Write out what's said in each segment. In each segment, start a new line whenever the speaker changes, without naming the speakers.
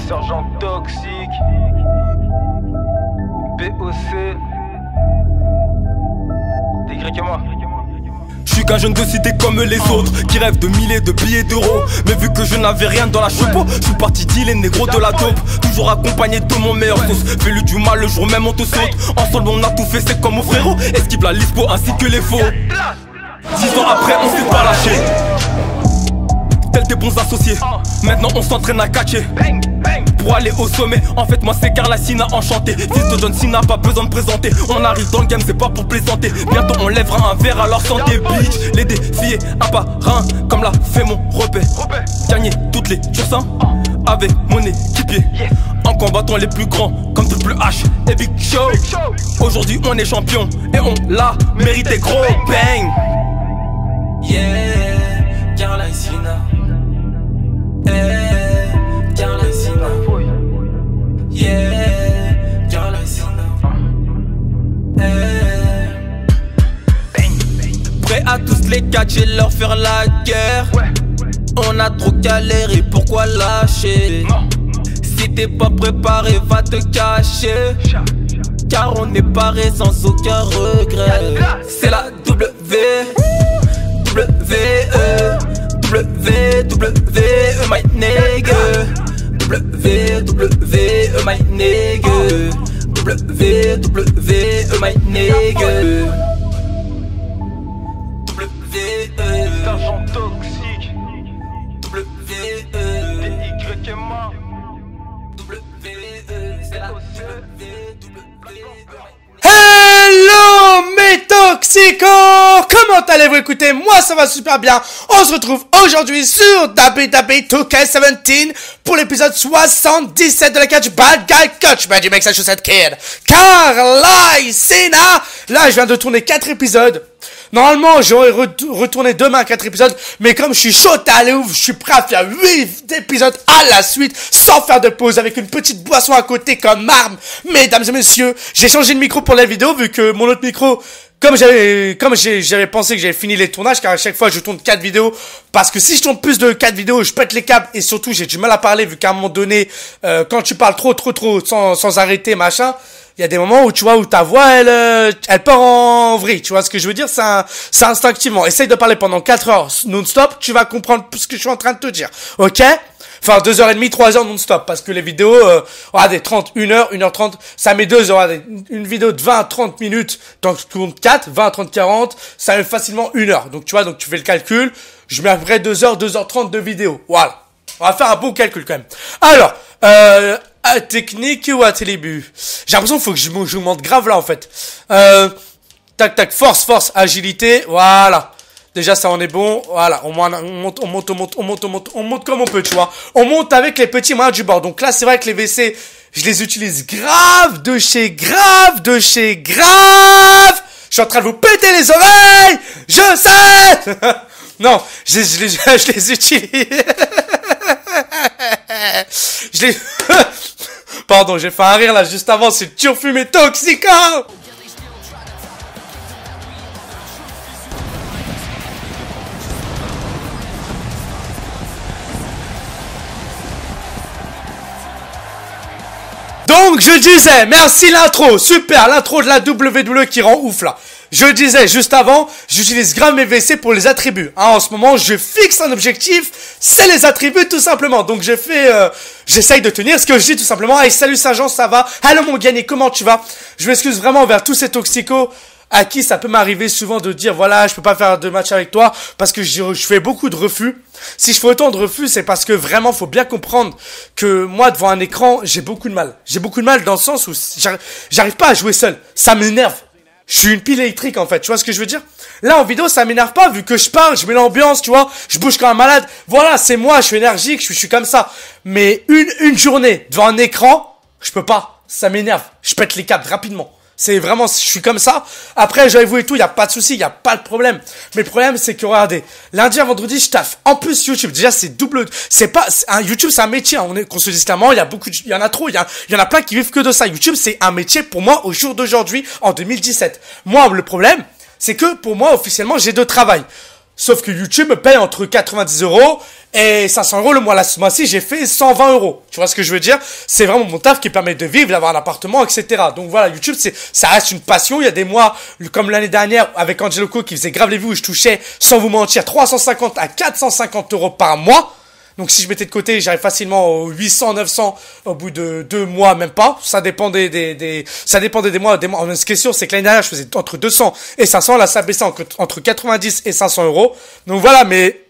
Sergent toxique, BOC, des Grecs et moi.
Je suis qu'un jeune de cité comme les autres, qui rêve de milliers de billets d'euros. Mais vu que je n'avais rien dans la choupeau, je suis parti dealer négro de la dope. Toujours accompagné de mon meilleur sauce. Fais-lui du mal le jour même on te saute. Ensemble on a tout fait, c'est comme mon frérot. Esquive la lispo ainsi que les faux. 10 ans après on s'est pas lâché, tels des bons associés. Maintenant on s'entraîne à catcher pour aller au sommet. En fait moi c'est Carla Sina enchanté. Fils de John Cena, pas besoin de présenter. On arrive dans le game, c'est pas pour plaisanter. Bientôt on lèvera un verre à leur santé. Bitch, les défier un par un, comme l'a fait mon repère. Gagner toutes les tursins avec mon équipier. En combattant les plus grands comme Triple H et Big Show. Aujourd'hui on est champion et on l'a mérité gros. Bang.
Yeah, Carla Sina. Carla Sina. Yeah, Carla Sina.
Prêt à tous les catcher, leur faire la guerre. On a trop galéré, pourquoi lâcher? Si t'es pas préparé, va te cacher. Car on est paré sans aucun regret. C'est la W, my nigga. My nigga. My nigga.
Sergent toxique, des Y et moi.
Hello mes toxicos, comment allez-vous? Écoutez, moi ça va super bien. On se retrouve aujourd'hui sur WWE 2K17 pour l'épisode 77 de la catch Bad Guy Coach du Massachusetts Kid, Carla Sina. Là je viens de tourner 4 épisodes. Normalement, j'aurais retourné demain 4 épisodes, mais comme je suis chaud à l'ouvre, je suis prêt à faire 8 épisodes à la suite, sans faire de pause, avec une petite boisson à côté comme arme. Mesdames et messieurs, j'ai changé de micro pour la vidéo, vu que mon autre micro, comme j'avais pensé que j'avais fini les tournages, car à chaque fois je tourne 4 vidéos, parce que si je tourne plus de 4 vidéos, je pète les câbles, et surtout j'ai du mal à parler, vu qu'à un moment donné, quand tu parles trop, sans arrêter, machin, il y a des moments où tu vois où ta voix elle part en vrille, tu vois ce que je veux dire, c'est instinctivement. Essaye de parler pendant 4 heures non-stop, tu vas comprendre ce que je suis en train de te dire. OK? Enfin 2h30, 3h non-stop, parce que les vidéos regardez 30, 1h, 1h30, ça met 2 heures. Regardez, une vidéo de 20 à 30 minutes, donc tu comptes 4, 20 à 30, 40, ça met facilement 1 heure. Donc tu vois, donc tu fais le calcul, je mets à peu près 2h, 2h30 de vidéo. Voilà. On va faire un bon calcul quand même. Alors, à technique ou à télébut? J'ai l'impression qu'il faut que je vous montre grave là en fait. Tac, force, agilité, voilà. Déjà ça on est bon, voilà. On monte comme on peut, tu vois. On monte avec les petits moyens du bord. Donc là c'est vrai que les WC, je les utilise grave de chez grave. Je suis en train de vous péter les oreilles, je sais. Non, je les utilise. Pardon, j'ai fait un rire là juste avant, c'est Turfu et Toxico. Donc je disais, merci l'intro, super, l'intro de la WWE qui rend ouf là. Je disais juste avant, j'utilise grave mes WC pour les attributs. En ce moment, je fixe un objectif, c'est les attributs tout simplement. Donc j'essaye de tenir ce que je dis tout simplement. Hey, salut Saint-Jean, ça va? Hello mon Gagné, comment tu vas? Je m'excuse vraiment envers tous ces toxicos à qui ça peut m'arriver souvent de dire voilà, je peux pas faire de match avec toi parce que je fais beaucoup de refus. Si je fais autant de refus, c'est parce que vraiment faut bien comprendre que moi devant un écran, j'ai beaucoup de mal. J'ai beaucoup de mal dans le sens où j'arrive pas à jouer seul. Ça m'énerve. Je suis une pile électrique en fait, tu vois ce que je veux dire? Là en vidéo ça m'énerve pas vu que je parle, je mets l'ambiance, tu vois, je bouge comme un malade. Voilà, c'est moi, je suis énergique, je suis comme ça. Mais une journée devant un écran, je peux pas. Ça m'énerve. Je pète les câbles rapidement. C'est vraiment, je suis comme ça. Après, j'avoue et tout, y a pas de souci, y a pas de problème. Mais le problème, c'est que regardez, lundi à vendredi, je taffe. En plus, YouTube, déjà, c'est double, YouTube, c'est un métier, hein. Qu'on se dise clairement, il y en a trop, il y en a plein qui vivent que de ça. YouTube, c'est un métier pour moi au jour d'aujourd'hui, en 2017. Moi, le problème, c'est que pour moi, officiellement, j'ai 2 travails. Sauf que YouTube me paye entre 90 € et 500 € le mois. Là, ce mois-ci, j'ai fait 120 €. Tu vois ce que je veux dire? C'est vraiment mon taf qui permet de vivre, d'avoir un appartement, etc. Donc voilà, YouTube, ça reste une passion. Il y a des mois, comme l'année dernière, avec Angelo Co, qui faisait grave les vues, où je touchais, sans vous mentir, 350 à 450 € par mois. Donc si je mettais de côté, j'arrive facilement aux 800, 900 au bout de 2 mois, même pas. Ça dépendait ça dépendait des mois. Ce qui est sûr, c'est que l'année dernière, je faisais entre 200 et 500. Là, ça baissait entre 90 et 500 €. Donc voilà, mais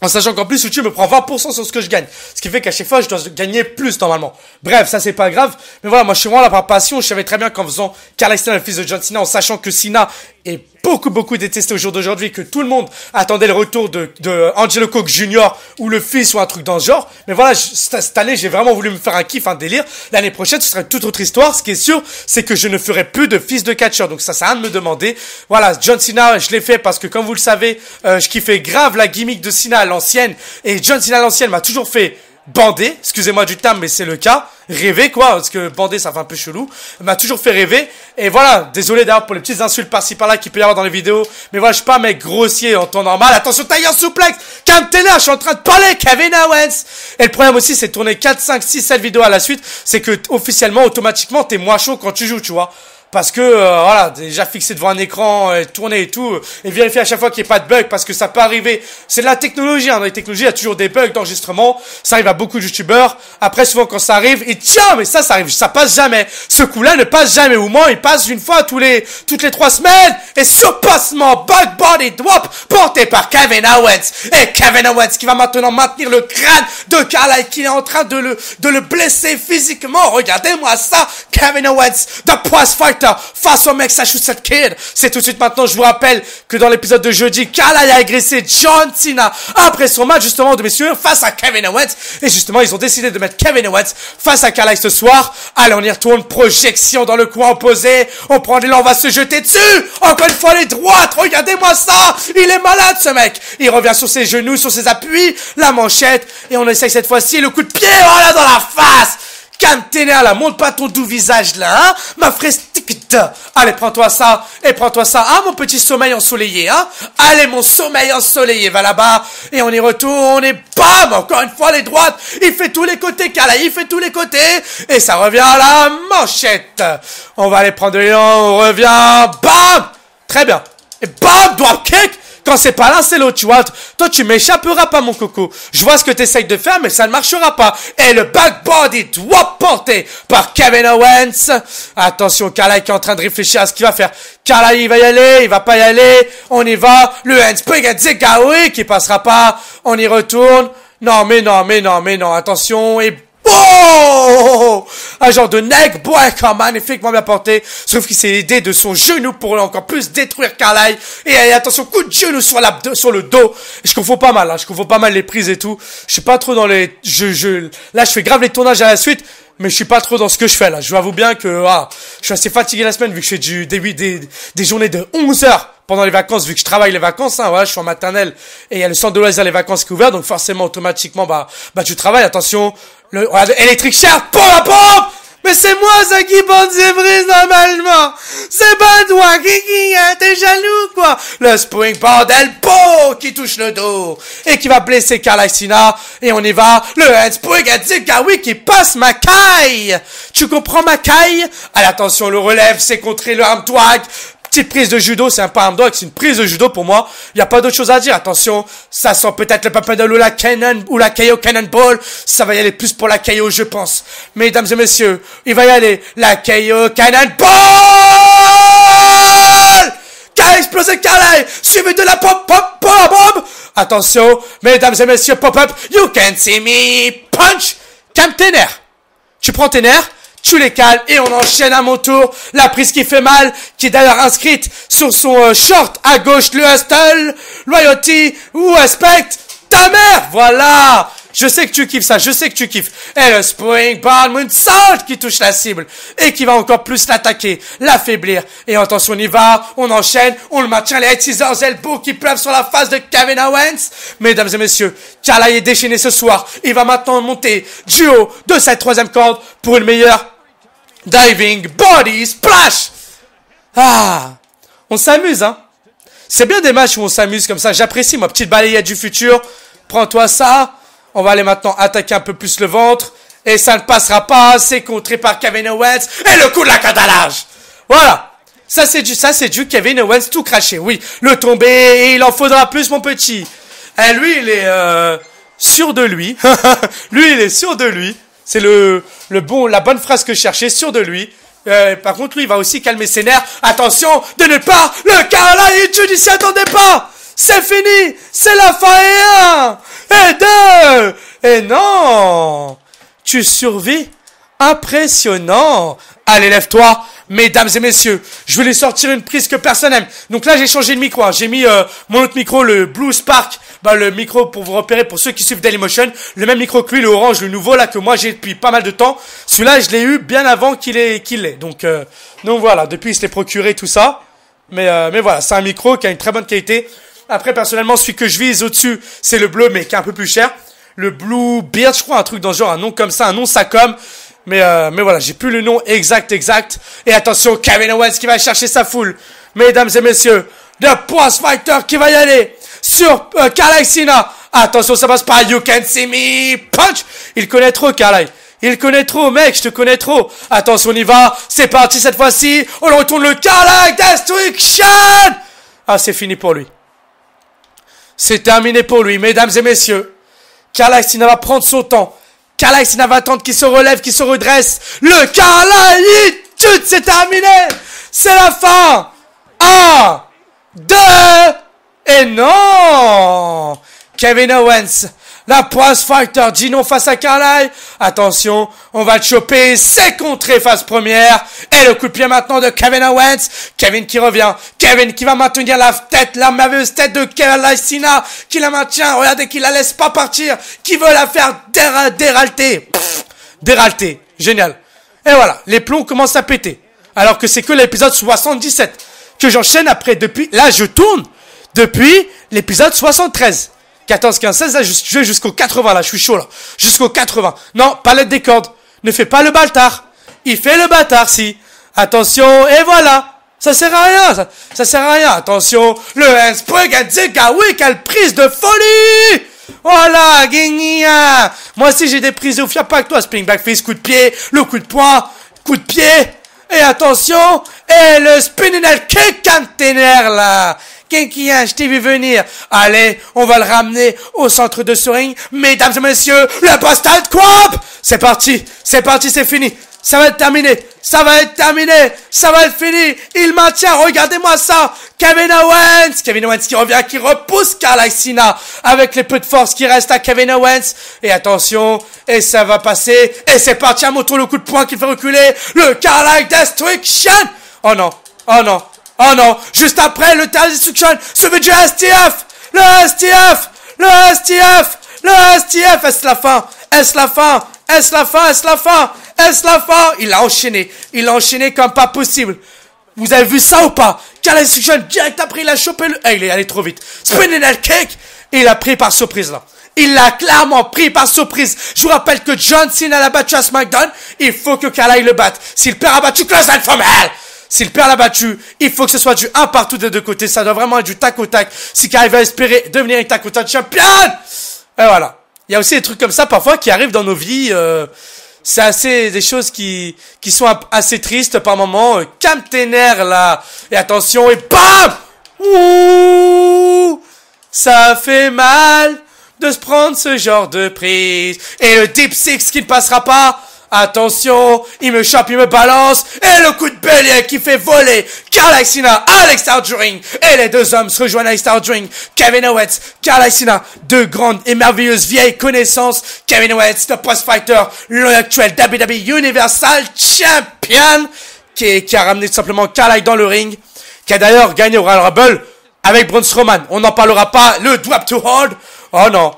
en sachant qu'en plus, YouTube me prend 20% sur ce que je gagne. Ce qui fait qu'à chaque fois, je dois gagner plus normalement. Bref, ça c'est pas grave. Mais voilà, moi je suis vraiment là par passion. Je savais très bien qu'en faisant Carl Anderson, le fils de John Cena, en sachant que Cena est beaucoup détesté au jour d'aujourd'hui, que tout le monde attendait le retour de Angelo Coke Jr. ou le fils ou un truc dans ce genre. Mais voilà, cette année, j'ai vraiment voulu me faire un kiff, un délire. L'année prochaine, ce sera une toute autre histoire. Ce qui est sûr, c'est que je ne ferai plus de fils de catcheur. Donc ça sert à rien de me demander. Voilà, John Cena, je l'ai fait parce que comme vous le savez, je kiffais grave la gimmick de Cena à l'ancienne. Et John Cena à l'ancienne m'a toujours fait bander, excusez-moi du terme, mais c'est le cas, rêver quoi, parce que bander ça fait un peu chelou, m'a toujours fait rêver, et voilà, désolé d'ailleurs pour les petites insultes par-ci par-là qu'il peut y avoir dans les vidéos, mais voilà, je suis pas un mec grossier en temps normal, attention, taille en souplex, calme-toi, je suis en train de parler, Kevin Owens, et le problème aussi, c'est de tourner 4, 5, 6, 7 vidéos à la suite, c'est que officiellement, automatiquement, t'es moins chaud quand tu joues, tu vois. Parce que, voilà, déjà fixé devant un écran, tourner et tout, et vérifier à chaque fois qu'il n'y ait pas de bug, parce que ça peut arriver. C'est de la technologie, hein. Dans les technologies, il y a toujours des bugs d'enregistrement. Ça arrive à beaucoup de youtubeurs. Après, souvent, quand ça arrive, et tiens, mais ça arrive, ça passe jamais. Ce coup-là ne passe jamais. Au moins, il passe une fois toutes les 3 semaines. Et surpassement, back body drop, porté par Kevin Owens. Et Kevin Owens qui va maintenant maintenir le crâne de Carla, qui est en train de le blesser physiquement. Regardez-moi ça. Kevin Owens, the prize fighter, face au Massachusetts Kid. C'est tout de suite maintenant, je vous rappelle que dans l'épisode de jeudi, Carla a agressé John Cena après son match justement de messieurs face à Kevin Owens. Et justement, ils ont décidé de mettre Kevin Owens face à Carla ce soir. Allez, on y retourne, projection dans le coin opposé. On prend l'élan, on va se jeter dessus. Encore une fois, les droites, regardez-moi ça. Il est malade ce mec. Il revient sur ses genoux, sur ses appuis, la manchette. Et on essaye cette fois-ci le coup de pied, voilà, dans la face. Calme tes nerfs là, montre pas ton doux visage là, hein, ma fraise. Allez, prends-toi ça, et prends-toi ça, hein, mon petit sommeil ensoleillé, hein. Allez, mon sommeil ensoleillé, va là-bas, et on y retourne, et bam, encore une fois, les droites, il fait tous les côtés, Carla, il fait tous les côtés, et ça revient à la manchette. On va aller prendre l'élan, on revient, bam, très bien, et bam, drop kick. Quand c'est pas l'un, c'est l'autre, tu vois. Toi, tu m'échapperas pas, mon coco. Je vois ce que t'essayes de faire, mais ça ne marchera pas. Et le back body drop porté par Kevin Owens. Attention, Carla qui est en train de réfléchir à ce qu'il va faire. Carla, il va y aller, il va pas y aller. On y va. Le handspring à Zekawi qui passera pas. On y retourne. Non, mais non. Attention. Et oh, un genre de neck breaker magnifiquement bien porté, sauf qu'il s'est aidé de son genou pour encore plus détruire Carly. Et attention, coup de genou sur le dos. Et je confonds pas mal, hein, je confonds pas mal les prises et tout. Je suis pas trop dans les, là je fais grave les tournages à la suite, mais je suis pas trop dans ce que je fais là. Je vous avoue bien que je suis assez fatigué la semaine vu que je fais des journées de 11 heures pendant les vacances, vu que je travaille les vacances, hein, voilà, je suis en maternelle et il y a le centre de loisirs les vacances qui est ouvert, donc forcément automatiquement bah tu travailles. Attention, regarde, Electric Chair pour la pompe. Mais c'est moi ça qui porte ses brises normalement. C'est pas toi qui t'es jaloux quoi. Le springboard elbow qui touche le dos et qui va blesser Carla Cena. Et on y va. Le handspring à Zekawi qui passe Makai. Tu comprends Makai? Allez attention, le relève, c'est contré le arm drag. Petite prise de judo, c'est un pas arm drag, c'est une prise de judo pour moi. Il y a pas d'autre chose à dire. Attention, ça sent peut-être le papadol ou la cannon ou la KO Cannonball. Ça va y aller plus pour la KO, je pense. Mesdames et messieurs, il va y aller la KO Cannonball qui a explosé Carla, suivi de la pop bomb. Attention, mesdames et messieurs, pop-up, you can see me punch. Calme tes nerfs. Tu prends tes nerfs. Tu les cales et on enchaîne à mon tour. La prise qui fait mal, qui est d'ailleurs inscrite sur son short à gauche, le hustle, loyalty ou respect ta mère. Voilà. Je sais que tu kiffes ça, je sais que tu kiffes. Et le springboard moonsault qui touche la cible et qui va encore plus l'attaquer, l'affaiblir. Et attention, on y va, on enchaîne, on le maintient, les head scissors elbow qui pleuvent sur la face de Kevin Owens. Mesdames et messieurs, Carla est déchaîné ce soir. Il va maintenant monter du haut de cette troisième corde pour une meilleure diving body splash. On s'amuse, hein. C'est bien des matchs où on s'amuse comme ça. J'apprécie, ma petite balayette du futur. Prends-toi ça. On va aller maintenant attaquer un peu plus le ventre. Et ça ne passera pas. C'est contré par Kevin Owens. Et le coup de la catalage. Voilà. Ça, c'est du Kevin Owens tout craché. Oui, le tombé. Et il en faudra plus, mon petit. Et lui, il est sûr de lui. Lui, il est sûr de lui. C'est la bonne phrase que je cherchais. Sûr de lui. Par contre, lui, il va aussi calmer ses nerfs. Attention de ne pas le carré. Tu n'y s'y attendais pas. C'est fini. C'est la fin et 1. Et 2. Et non. Tu survis. Impressionnant. Allez, lève-toi. Mesdames et messieurs, je vais lui sortir une prise que personne n'aime. Donc là, j'ai changé de micro. Hein. J'ai mis mon autre micro, le Blue Spark. Le micro pour vous repérer, pour ceux qui suivent Dailymotion. Le même micro que lui, le orange, le nouveau là que moi j'ai depuis pas mal de temps. Celui-là, je l'ai eu bien avant qu'il l'ait. Donc voilà, depuis il se l'est procuré tout ça. Mais voilà, c'est un micro qui a une très bonne qualité. Après, personnellement, celui que je vise au-dessus, c'est le bleu, mais qui est un peu plus cher. Le Blue Beard, je crois, un truc dans ce genre, un nom comme ça, un nom Sacom. Mais voilà, j'ai plus le nom exact. Et attention, Kevin Owens qui va chercher sa foule. Mesdames et messieurs, The Boss Fighter qui va y aller sur Carly Sina. Attention, ça passe par You Can See Me Punch. Il connaît trop, Carly. Il connaît trop, mec, je te connais trop. Attention, on y va. C'est parti cette fois-ci. On retourne le Carly Destruction. Ah, c'est fini pour lui. C'est terminé pour lui, mesdames et messieurs. Carly Sina va prendre son temps. Carly Sina va attendre qu'il se relève, qu'il se redresse. Le Carly, tout c'est terminé. C'est la fin. 1, 2, et non. Kevin Owens, la Boss Fighter, dit non face à Carly. Attention, on va le choper. C'est contré face première. Et le coup de pied maintenant de Kevin Owens. Kevin qui revient. Kevin qui va maintenir la merveilleuse tête de Carly Sina. Qui la maintient. Regardez, qui la laisse pas partir. Qui veut la faire déralter. Déralter. Génial. Et voilà, les plombs commencent à péter. Alors que c'est que l'épisode 77 que j'enchaîne après. Là, je tourne depuis l'épisode 73. 14, 15, 16, là, je vais jusqu'au 80, là, je suis chaud, là. Jusqu'au 80. Non, palette des cordes. Ne fais pas le bâtard. Il fait le bâtard, si. Attention, et voilà. Ça sert à rien, ça sert à rien. Attention, le handspring, oui, quelle prise de folie. Voilà, Guignia. Moi aussi, j'ai des prises de ouf, y'a pas que toi. Spring back face, coup de pied, le coup de poing, coup de pied. Et attention, et le spinning kick container, là. Guignia, je t'ai vu venir. Allez, on va le ramener au centre de ce ring. Mesdames et messieurs, le Boston Crab. C'est parti, c'est fini. Ça va être terminé. Ça va être fini. Il maintient. Regardez-moi ça. Kevin Owens qui revient, qui repousse Carly Sina avec les peu de force qui reste à Kevin Owens. Et attention. Et ça va passer. Et c'est parti à mon tour. Le coup de poing qui fait reculer. Le Carly Destruction. Oh non. Juste après le Carly Destruction. Celui du STF. Le STF. Est-ce la fin? Il a enchaîné comme pas possible. Vous avez vu ça ou pas? Carly Destruction, direct après, il a chopé le... il est allé trop vite. Spinning kick. Et il l'a pris par surprise, là. Il l'a clairement pris par surprise. Je vous rappelle que John Cena l'a battu à SmackDown. Il faut que Carly le batte. S'il perd, a battu Close and from Hell. S'il perd la battue, il faut que ce soit du 1 partout des deux côtés. Ça doit vraiment être du tac au tac. Si Carly va espérer devenir une tac au tac champion. Et voilà. Il y a aussi des trucs comme ça parfois qui arrivent dans nos vies. C'est assez des choses qui sont assez tristes par moment. Calme tes nerfs là. Et attention et bam. Ouh, ça fait mal de se prendre ce genre de prise. Et le Deep Six qui ne passera pas. Attention, il me chope, il me balance. Et le coup de bélier qui fait voler Carly Sina à l'extérieur du ring. Et les deux hommes se rejoignent à l'extérieur du ring. Kevin Owens, Carly Sina, deux grandes et merveilleuses vieilles connaissances. Kevin Owens, le Boss Fighter, l'actuel WWE Universal Champion, qui a ramené tout simplement Carly dans le ring, qui a d'ailleurs gagné au Royal Rumble avec Braun Strowman. On n'en parlera pas. Le drop to hold. Oh non,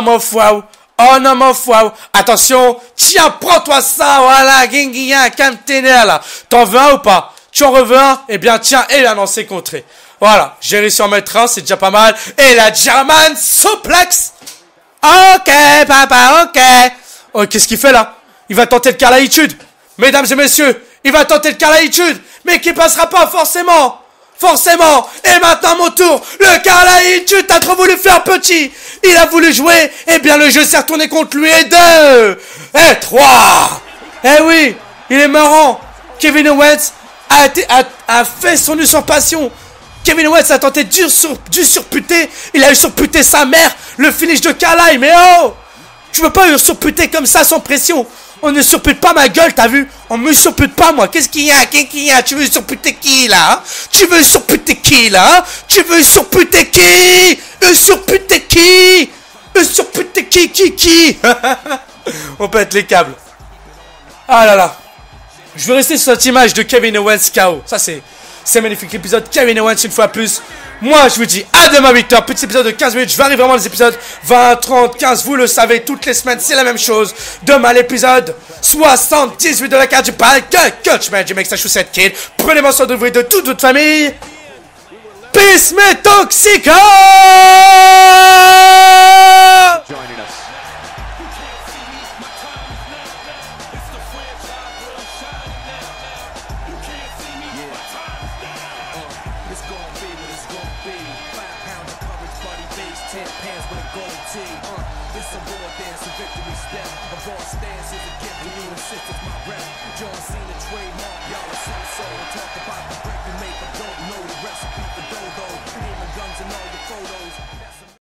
mon foie. Oh non, mon foie. Attention. Tiens, prends-toi ça. Voilà, Guinguian, calme tes nerfs, là. T'en veux un ou pas? Tu en veux un? Eh bien, tiens. Et là, non, c'est contré. Voilà. J'ai réussi à en mettre un. C'est déjà pas mal. Et la German Suplex. Ok, papa, ok. Oh, qu'est-ce qu'il fait, là? Il va tenter le Carlytude. Mesdames et messieurs, il va tenter le Carlytude. Mais qui passera pas, forcément. Forcément. Et maintenant mon tour. Le Carlyle, tu t'as trop voulu faire petit. Il a voulu jouer. Eh bien le jeu s'est retourné contre lui. Et 2. Et 3. Eh oui. Il est marrant. Kevin Owens a fait son usurpation. Kevin Owens a tenté d'usurputer. Il a usurputé sa mère. Le finish de Carlyle. Mais oh, tu veux pas usurputer comme ça sans pression. On ne surpute pas ma gueule, t'as vu? On me surpute pas, moi. Qu'est-ce qu'il y a? Tu veux surputer qui, là, hein? Tu veux surputer qui, là, hein? Tu veux surputer qui? Surputer qui? Surputer qui? On pète les câbles. Ah là là. Je vais rester sur cette image de Kevin Owens KO. Ça, c'est magnifique. L'épisode Kevin Owens une fois plus. Moi, je vous dis à demain 8h. Petit épisode de 15 minutes. Je varie vraiment les épisodes 20, 30, 15. Vous le savez, toutes les semaines, c'est la même chose. Demain, l'épisode 78 de la carte du Coach Magic Max Chaussette Kid. Prenez-moi soin de vous et de toute votre famille. Peace, mes toxicos!
It's a war dance, a victory step. A boss stance is a gift to you and sisters, my rep. John Cena trademark, y'all are so talk about the break we make, but don't know the recipe for dodo. Name and guns and all the photos.